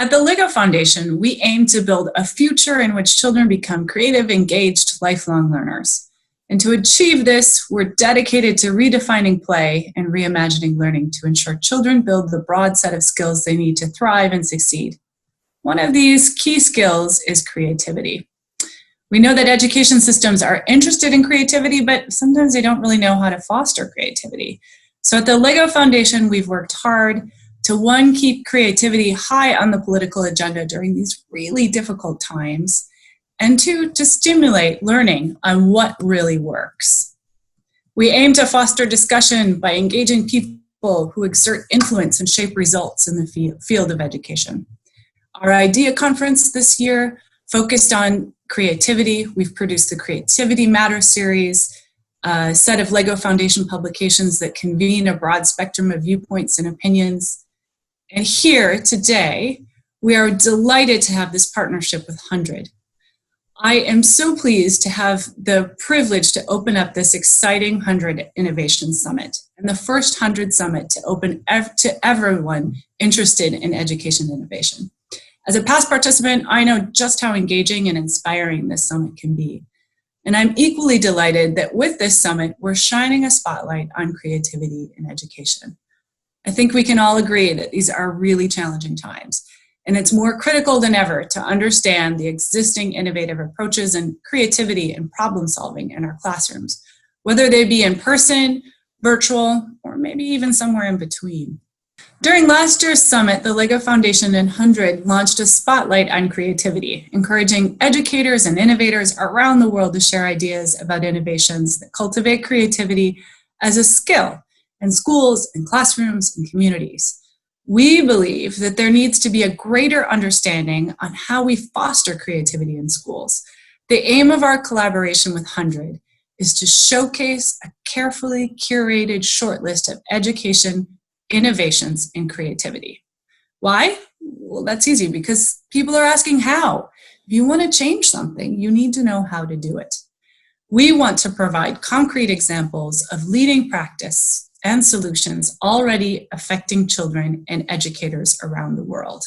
At the LEGO Foundation, we aim to build a future in which children become creative, engaged, lifelong learners. And to achieve this, we're dedicated to redefining play and reimagining learning to ensure children build the broad set of skills they need to thrive and succeed. One of these key skills is creativity. We know that education systems are interested in creativity, but sometimes they don't really know how to foster creativity. So at the LEGO Foundation, we've worked hard to, one, keep creativity high on the political agenda during these really difficult times, and two, to stimulate learning on what really works. We aim to foster discussion by engaging people who exert influence and shape results in the field of education. Our IDEA conference this year focused on creativity. We've produced the Creativity Matters series, a set of LEGO Foundation publications that convene a broad spectrum of viewpoints and opinions. And here today, we are delighted to have this partnership with 100. I am so pleased to have the privilege to open up this exciting 100 Innovation Summit, and the first 100 Summit to open to everyone interested in education innovation. As a past participant, I know just how engaging and inspiring this summit can be. And I'm equally delighted that with this summit, we're shining a spotlight on creativity in education. I think we can all agree that these are really challenging times, and it's more critical than ever to understand the existing innovative approaches and creativity and problem solving in our classrooms, whether they be in person, virtual, or maybe even somewhere in between. During last year's summit, the LEGO Foundation and 100 launched a spotlight on creativity, encouraging educators and innovators around the world to share ideas about innovations that cultivate creativity as a skill in schools and classrooms and communities. We believe that there needs to be a greater understanding on how we foster creativity in schools. The aim of our collaboration with 100 is to showcase a carefully curated shortlist of education innovations in creativity. Why? Well, that's easy, because people are asking how. If you want to change something, you need to know how to do it. We want to provide concrete examples of leading practice and solutions already affecting children and educators around the world.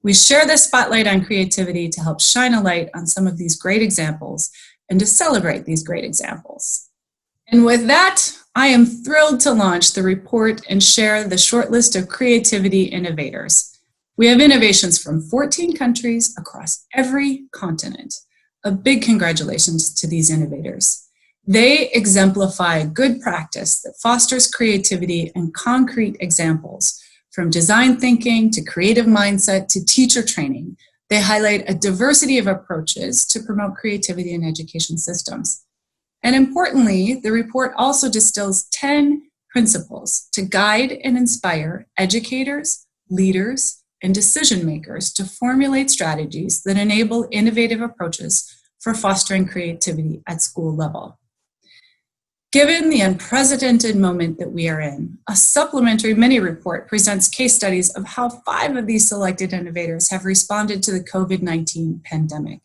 We share this spotlight on creativity to help shine a light on some of these great examples and to celebrate these great examples. And with that, I am thrilled to launch the report and share the short list of creativity innovators. We have innovations from 14 countries across every continent. A big congratulations to these innovators. They exemplify good practice that fosters creativity and concrete examples, from design thinking to creative mindset to teacher training. They highlight a diversity of approaches to promote creativity in education systems. And importantly, the report also distills 10 principles to guide and inspire educators, leaders, and decision makers to formulate strategies that enable innovative approaches for fostering creativity at school level. Given the unprecedented moment that we are in, a supplementary mini report presents case studies of how 5 of these selected innovators have responded to the COVID-19 pandemic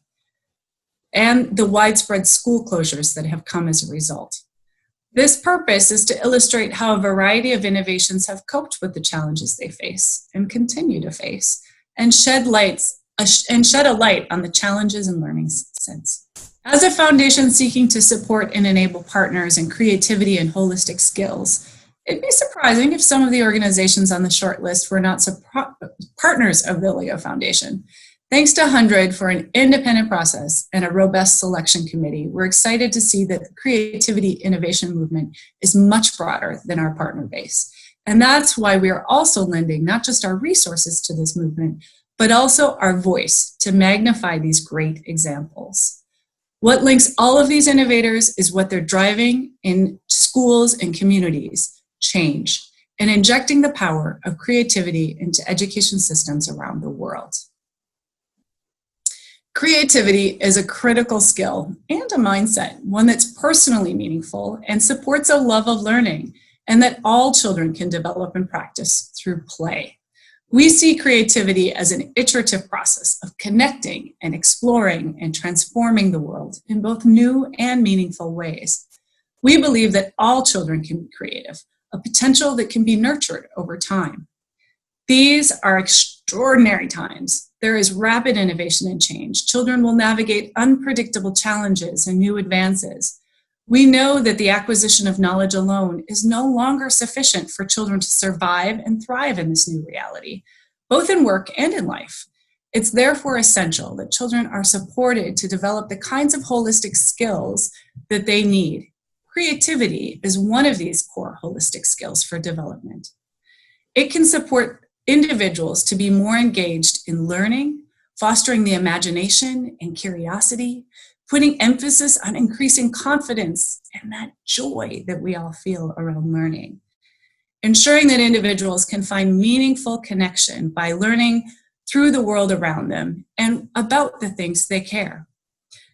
and the widespread school closures that have come as a result. This purpose is to illustrate how a variety of innovations have coped with the challenges they face and continue to face, and shed a light on the challenges and learnings since. As a foundation seeking to support and enable partners in creativity and holistic skills, it'd be surprising if some of the organizations on the short list were not partners of the LEGO Foundation. Thanks to 100 for an independent process and a robust selection committee, we're excited to see that the creativity innovation movement is much broader than our partner base. And that's why we are also lending not just our resources to this movement, but also our voice to magnify these great examples. What links all of these innovators is what they're driving in schools and communities: change, and injecting the power of creativity into education systems around the world. Creativity is a critical skill and a mindset, one that's personally meaningful and supports a love of learning, and that all children can develop and practice through play. We see creativity as an iterative process of connecting and exploring and transforming the world in both new and meaningful ways. We believe that all children can be creative, a potential that can be nurtured over time. These are extraordinary times. There is rapid innovation and change. Children will navigate unpredictable challenges and new advances. We know that the acquisition of knowledge alone is no longer sufficient for children to survive and thrive in this new reality, both in work and in life. It's therefore essential that children are supported to develop the kinds of holistic skills that they need. Creativity is one of these core holistic skills for development. It can support individuals to be more engaged in learning, fostering the imagination and curiosity, putting emphasis on increasing confidence and that joy that we all feel around learning. Ensuring that individuals can find meaningful connection by learning through the world around them and about the things they care.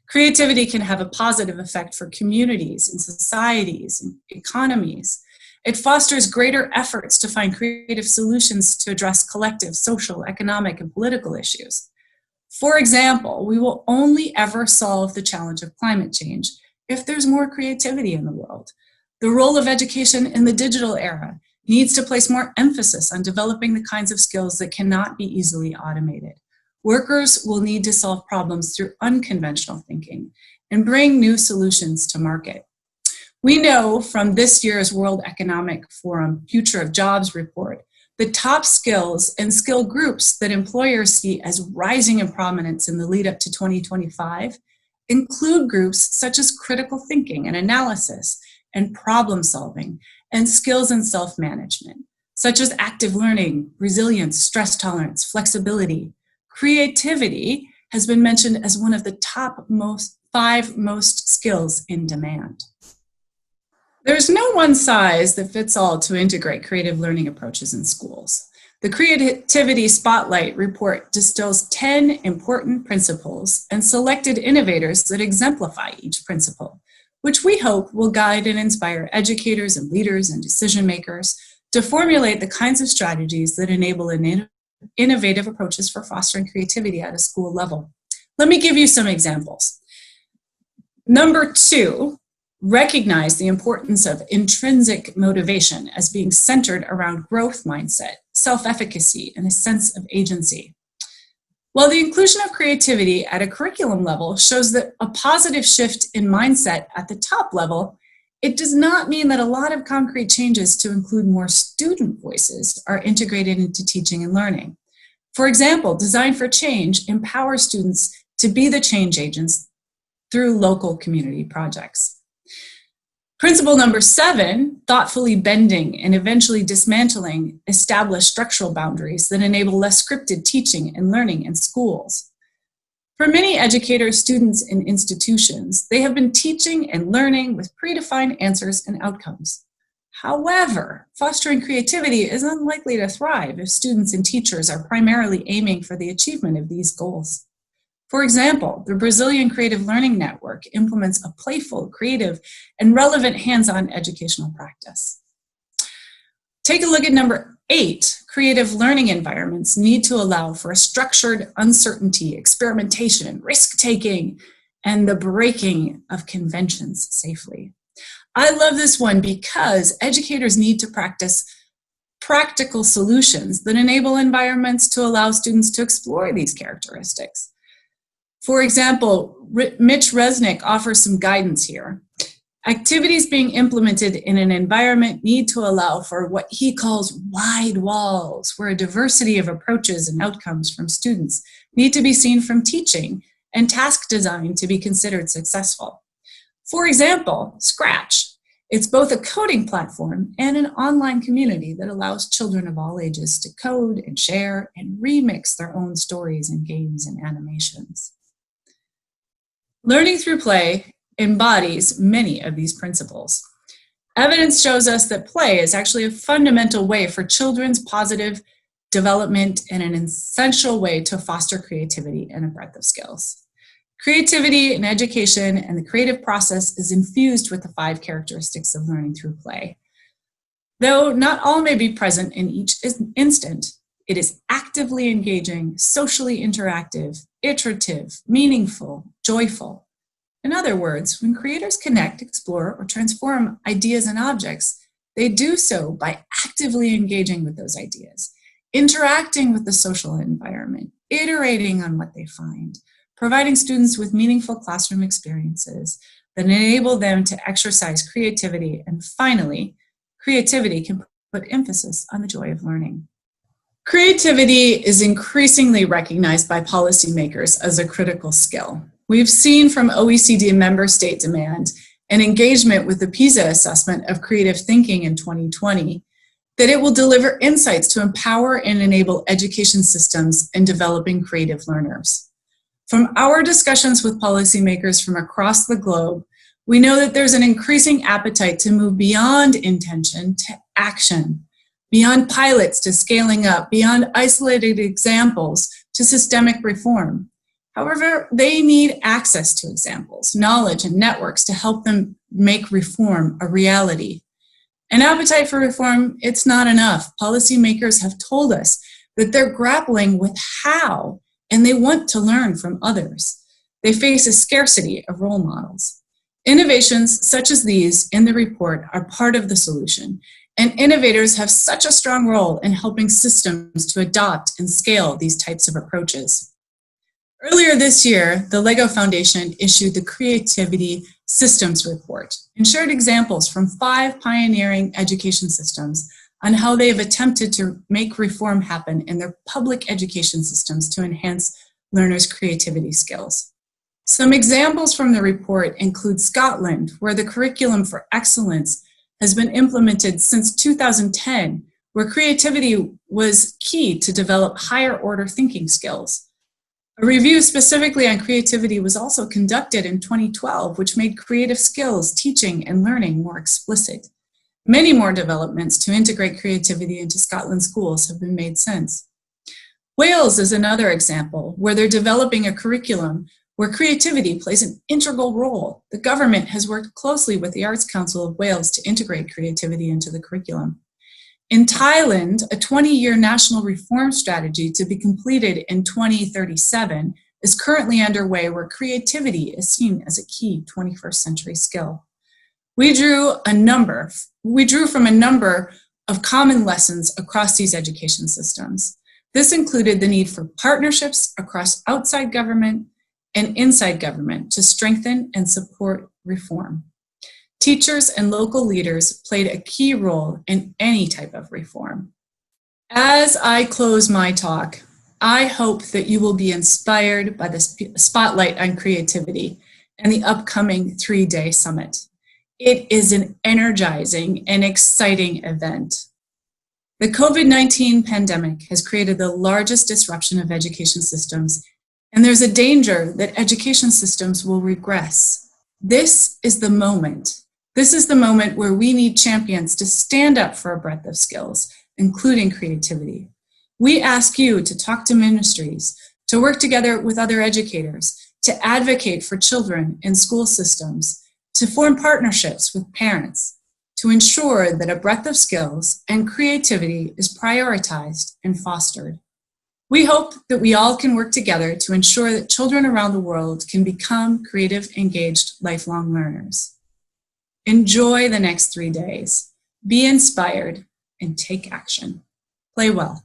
Creativity can have a positive effect for communities and societies and economies. It fosters greater efforts to find creative solutions to address collective, social, economic, and political issues. For example, we will only ever solve the challenge of climate change if there's more creativity in the world. The role of education in the digital era needs to place more emphasis on developing the kinds of skills that cannot be easily automated. Workers will need to solve problems through unconventional thinking and bring new solutions to market. We know from this year's World Economic Forum Future of Jobs report, the top skills and skill groups that employers see as rising in prominence in the lead up to 2025 include groups such as critical thinking and analysis and problem solving and skills in self-management, such as active learning, resilience, stress tolerance, flexibility. Creativity has been mentioned as one of the top five most skills in demand. There's no one size that fits all to integrate creative learning approaches in schools. The Creativity Spotlight report distills 10 important principles and selected innovators that exemplify each principle, which we hope will guide and inspire educators and leaders and decision makers to formulate the kinds of strategies that enable innovative approaches for fostering creativity at a school level. Let me give you some examples. Number 2, recognize the importance of intrinsic motivation as being centered around growth mindset, self-efficacy, and a sense of agency. While the inclusion of creativity at a curriculum level shows that a positive shift in mindset at the top level, it does not mean that a lot of concrete changes to include more student voices are integrated into teaching and learning. For example, Design for Change empowers students to be the change agents through local community projects. Principle number 7, thoughtfully bending and eventually dismantling established structural boundaries that enable less scripted teaching and learning in schools. For many educators, students, and institutions, they have been teaching and learning with predefined answers and outcomes. However, fostering creativity is unlikely to thrive if students and teachers are primarily aiming for the achievement of these goals. For example, the Brazilian Creative Learning Network implements a playful, creative, and relevant hands-on educational practice. Take a look at number 8. Creative learning environments need to allow for a structured uncertainty, experimentation, risk-taking, and the breaking of conventions safely. I love this one because educators need to practice practical solutions that enable environments to allow students to explore these characteristics. For example, Mitch Resnick offers some guidance here. Activities being implemented in an environment need to allow for what he calls wide walls, where a diversity of approaches and outcomes from students need to be seen from teaching and task design to be considered successful. For example, Scratch. It's both a coding platform and an online community that allows children of all ages to code and share and remix their own stories and games and animations. Learning through play embodies many of these principles. Evidence shows us that play is actually a fundamental way for children's positive development and an essential way to foster creativity and a breadth of skills. Creativity in education and the creative process is infused with the 5 characteristics of learning through play. Though not all may be present in each instant, it is actively engaging, socially interactive, iterative, meaningful, joyful. In other words, when creators connect, explore, or transform ideas and objects, they do so by actively engaging with those ideas, interacting with the social environment, iterating on what they find, providing students with meaningful classroom experiences that enable them to exercise creativity, and finally, creativity can put emphasis on the joy of learning. Creativity is increasingly recognized by policymakers as a critical skill. We've seen from OECD member state demand and engagement with the PISA assessment of creative thinking in 2020 that it will deliver insights to empower and enable education systems in developing creative learners. From our discussions with policymakers from across the globe, we know that there's an increasing appetite to move beyond intention to action, beyond pilots to scaling up, beyond isolated examples to systemic reform. However, they need access to examples, knowledge, and networks to help them make reform a reality. An appetite for reform, it's not enough. Policymakers have told us that they're grappling with how, and they want to learn from others. They face a scarcity of role models. Innovations such as these in the report are part of the solution, and innovators have such a strong role in helping systems to adopt and scale these types of approaches. Earlier this year, the LEGO Foundation issued the Creativity Systems Report and shared examples from 5 pioneering education systems on how they have attempted to make reform happen in their public education systems to enhance learners' creativity skills. Some examples from the report include Scotland, where the Curriculum for Excellence has been implemented since 2010, where creativity was key to develop higher order thinking skills. A review specifically on creativity was also conducted in 2012, which made creative skills, teaching, and learning more explicit. Many more developments to integrate creativity into Scotland schools have been made since. Wales is another example where they're developing a curriculum where creativity plays an integral role. The government has worked closely with the Arts Council of Wales to integrate creativity into the curriculum. In Thailand, a 20-year national reform strategy to be completed in 2037 is currently underway, where creativity is seen as a key 21st century skill. We drew from a number of common lessons across these education systems. This included the need for partnerships across outside government and inside government to strengthen and support reform. Teachers and local leaders played a key role in any type of reform. As I close my talk, I hope that you will be inspired by the Spotlight on Creativity and the upcoming 3-day summit. It is an energizing and exciting event. The COVID-19 pandemic has created the largest disruption of education systems, and there's a danger that education systems will regress. This is the moment. This is the moment where we need champions to stand up for a breadth of skills, including creativity. We ask you to talk to ministries, to work together with other educators, to advocate for children in school systems, to form partnerships with parents, to ensure that a breadth of skills and creativity is prioritized and fostered. We hope that we all can work together to ensure that children around the world can become creative, engaged, lifelong learners. Enjoy the next 3 days. Be inspired and take action. Play well.